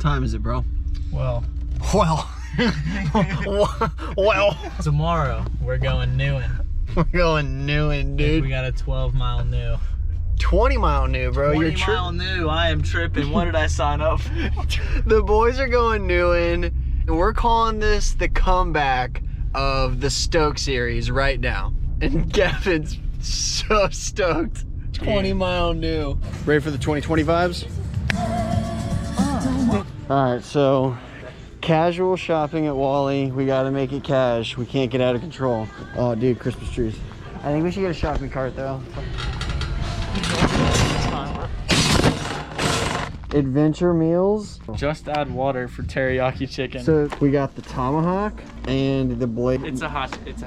time is it, bro? Well. Well. Tomorrow, we're going canoeing. We're going canoeing, dude. We got a 12-mile canoe. 20-mile canoe, bro. 20-mile canoe. I am tripping. What did I sign up for? The boys are going canoeing, and we're calling this the comeback of the Stoked series right now. And Gavin's so stoked. 20-mile canoe. Ready for the 2020 vibes? All right, so casual shopping at Wally. We gotta make it cash. We can't get out of control. Oh, dude, Christmas trees. I think we should get a shopping cart though. Adventure meals. Just add water for teriyaki chicken. So we got the tomahawk and the blade. It's a hatchet.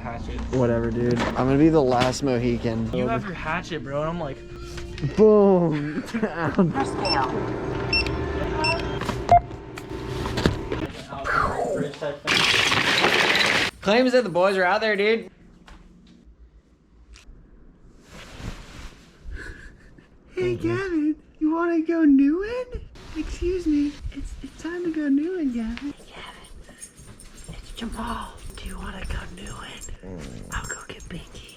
Whatever, dude. I'm gonna be the last Mohican. You have your hatchet, bro, and I'm like, boom. Claims that the boys are out there, dude. Hey, Gavin, you want to go canoeing? Excuse me, it's time to go canoeing, Gavin. Hey, Gavin, it's Jamal. Do you want to go canoeing? I'll go get Binky.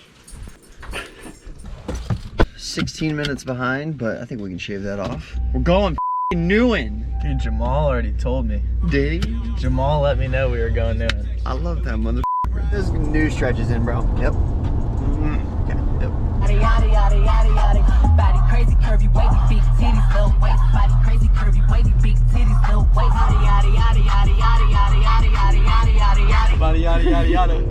16 minutes behind, but I think we can shave that off. We're going canoeing. dude, Jamal already told me. Did he? Jamal let me know we were going canoeing. I love that mother. This new stretches in, bro. Yep. Okay, yep. Yada yada yada yada. Body crazy, curvy, wavy, big titties, little waist. Body crazy, curvy, wavy, big titties, little waist. Yada yada yada yada yada yada yada yada yada yada yada. Body yada yada yada.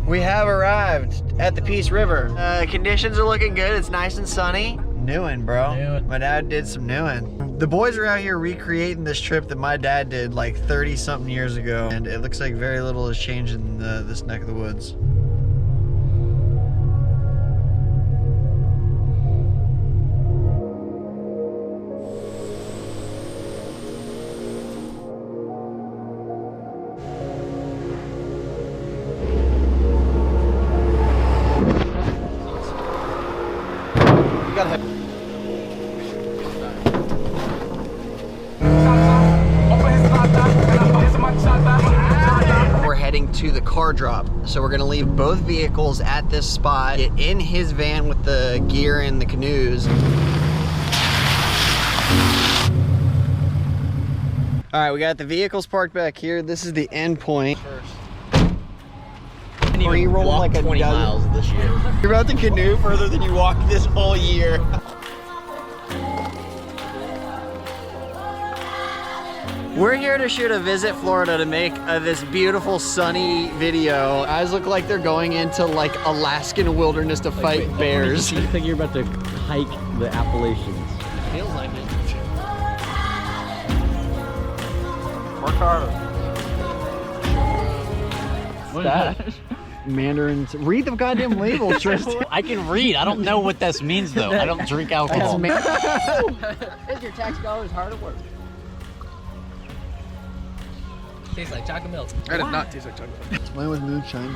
We have arrived at the Peace River. Conditions are looking good. It's nice and sunny. Canoeing, bro. Canoeing. My dad did some canoeing. The boys are out here recreating this trip that my dad did like 30-something years ago, and it looks like very little has changed in this neck of the woods. We're heading to the car drop, so we're gonna leave both vehicles at this spot, get in his van with the gear and the canoes. All right, we got the vehicles parked back here. This is the end point. Or you roll like a 20 miles this year. You're about to canoe further than you walked this whole year. We're here to shoot a Visit Florida to make this beautiful sunny video. Eyes look like they're going into like Alaskan wilderness to fight bears. You think you're about to hike the Appalachians? Feels like it. Work harder. What is that? Mandarins. Read the goddamn label, Tristan. I can read. I don't know what this means though. I don't drink alcohol. Is your tax dollars hard at work? Tastes like chocolate milk. That does not taste like chocolate. It's mine with moonshine.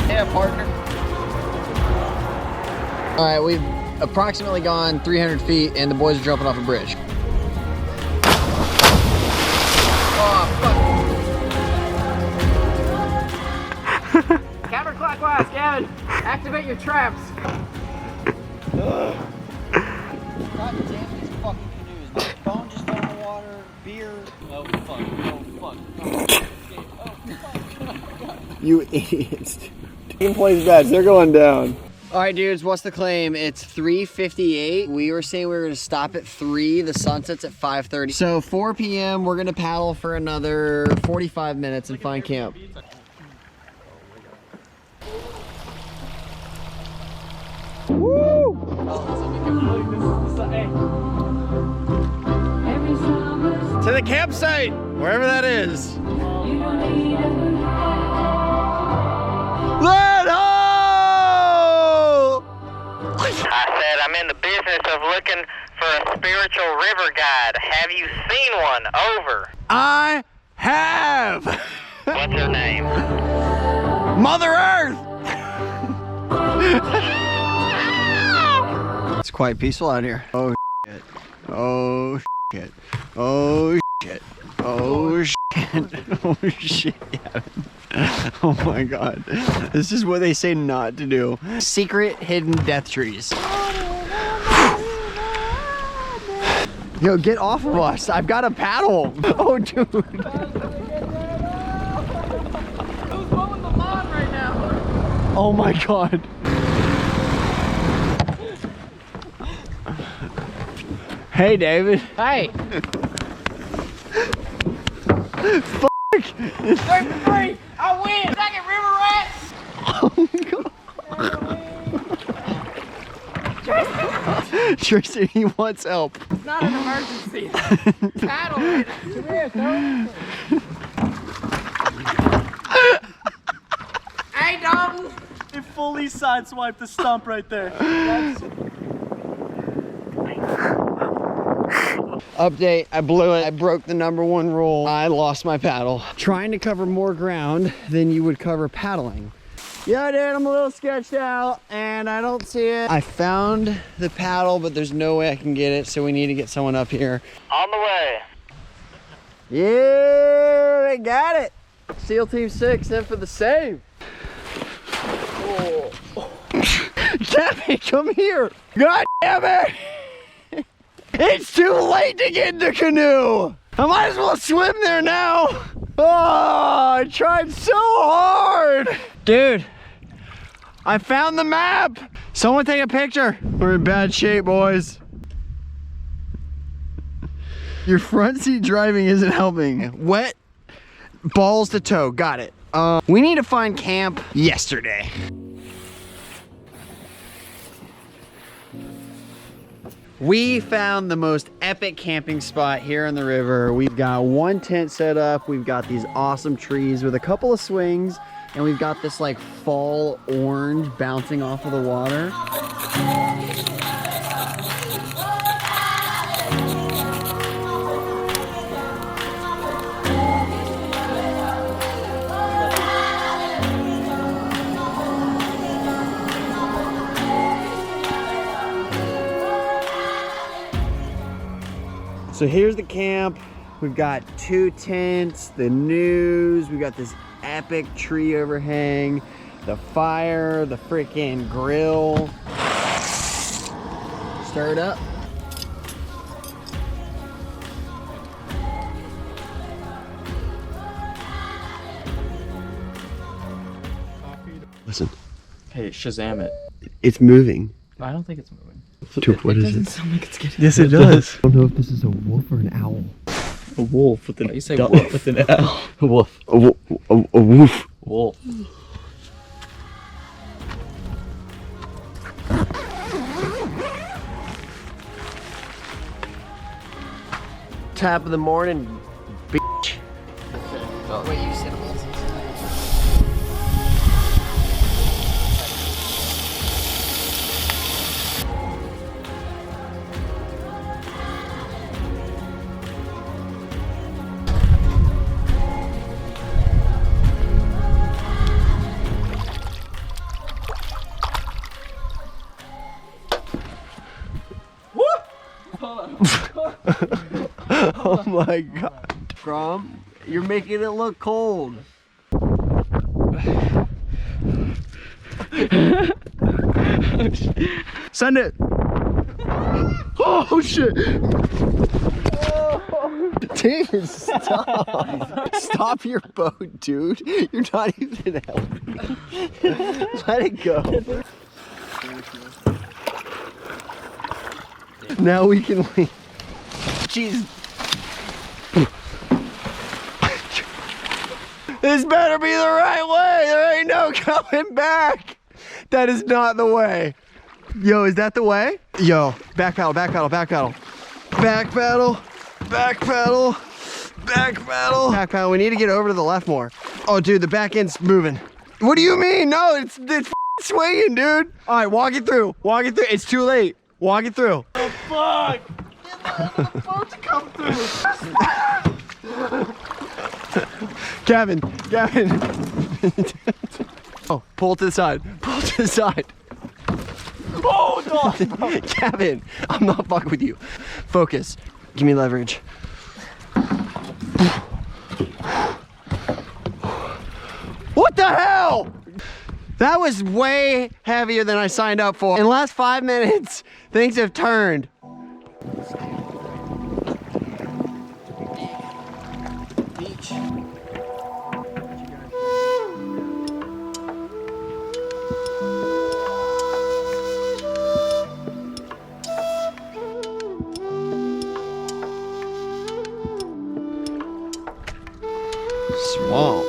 Yeah, partner. All right, we've approximately gone 300 feet and the boys are jumping off a bridge. Oh, fuck. Counterclockwise, Gavin. Activate your traps. God damn these fucking canoes. My phone just fell in the water. Beer. Oh, fuck. Oh, fuck. Oh, fuck. You idiots. Team plays bets. They're going down. All right, dudes, what's the claim? It's 3:58. We were saying we were going to stop at 3. The sun sets at 5:30. So 4 p.m., we're going to paddle for another 45 minutes and find camp. Woo! To the campsite, wherever that is. Let ho! I said I'm in the business of looking for a spiritual river guide. Have you seen one? Over. I have What's her name? Mother Earth. It's quite peaceful out here. Oh shit. Oh shit. Oh shit. Oh shit. Oh shit. Yeah. Oh my god. This is what they say not to do. Secret hidden death trees. Yo, get off of us. I've got a paddle. Oh dude. Who's mowing the lawn right now? Oh my god. Hey David. Hey. Fuck. 3 for 3. I win. Second river rat. Oh my god. Tristan, he wants help. It's not an emergency. Paddle it. Come here, throw. Hey, Dalton. It fully sideswiped the stump right there. Update, I blew it. I broke the #1 rule. I lost my paddle. Trying to cover more ground than you would cover paddling. Yeah, dude, I'm a little sketched out and I don't see it. I found the paddle, but there's no way I can get it, so we need to get someone up here. On the way. Yeah, they got it. SEAL Team 6 in for the save. Oh. Damn it, come here. God damn it. It's too late to get in the canoe. I might as well swim there now. Oh, I tried so hard. Dude, I found the map. Someone take a picture. We're in bad shape, boys. Your front seat driving isn't helping. Wet, balls to toe, got it. We need to find camp yesterday. We found the most epic camping spot here on the river. We've got one tent set up. We've got these awesome trees with a couple of swings, and we've got this like fall orange bouncing off of the water. So here's the camp. We've got 2 tents, the news, we've got this epic tree overhang, the fire, the freaking grill. Stir it up. Listen. Hey, Shazam it. It's moving. I don't think it's moving. Dude, what is it? Sound like it's getting. Yes, it does. I don't know if this is a wolf or an owl. A wolf with an. You say wolf with an L. A wolf. A wolf. Wolf. Top of the morning, bitch. Wait, you said wolves. Oh my god. Grom, you're making it look cold. Send it. Oh shit. Dude, stop. Stop your boat, dude. You're not even helping. Let it go. Now we can leave. Jeez. This better be the right way. There ain't no coming back. That is not the way. Yo, is that the way? Yo, back paddle, back paddle, back paddle. Back paddle, back paddle, back paddle. Back paddle, we need to get over to the left more. Oh dude, the back end's moving. What do you mean? No, it's swinging, dude. All right, walk it through, walk it through. It's too late, walk it through. Oh fuck! Get the boat to come through. Gavin. Oh, pull to the side. Pull to the side. Oh, God. Gavin, I'm not fucking with you. Focus. Give me leverage. What the hell? That was way heavier than I signed up for. In the last 5 minutes, things have turned. Beach. Swamp.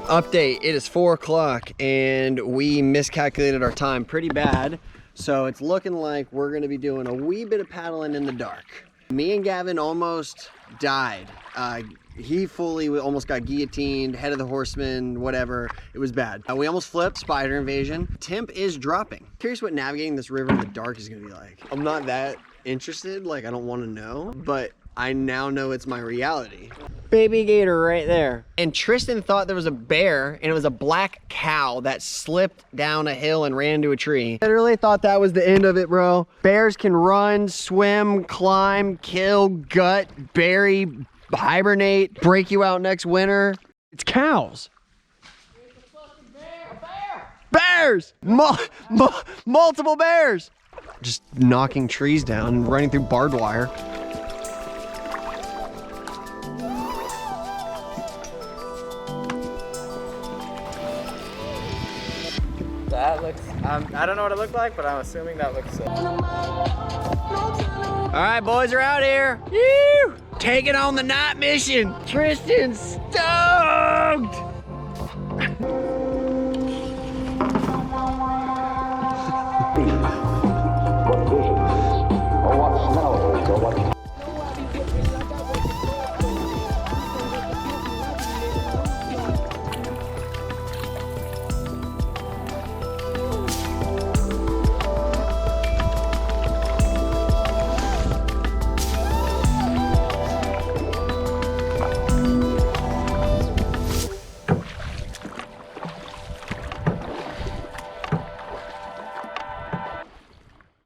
Update, it is 4 o'clock and we miscalculated our time pretty bad. So it's looking like we're gonna be doing a wee bit of paddling in the dark. Me and Gavin almost died. He fully almost got guillotined, head of the horseman, whatever. It was bad. We almost flipped, spider invasion. Temp is dropping. Curious what navigating this river in the dark is gonna be like. I'm not that interested, like I don't wanna know, but I now know it's my reality. Baby gator right there. And Tristan thought there was a bear and it was a black cow that slipped down a hill and ran into a tree. I literally thought that was the end of it, bro. Bears can run, swim, climb, kill, gut, bury, hibernate, break you out next winter. It's cows. Bears! Multiple bears! Just knocking trees down and running through barbed wire. That looks, I don't know what it looked like, but I'm assuming that looks sick. All right, boys are out here. Woo! Taking on the night mission. Tristan's stoked.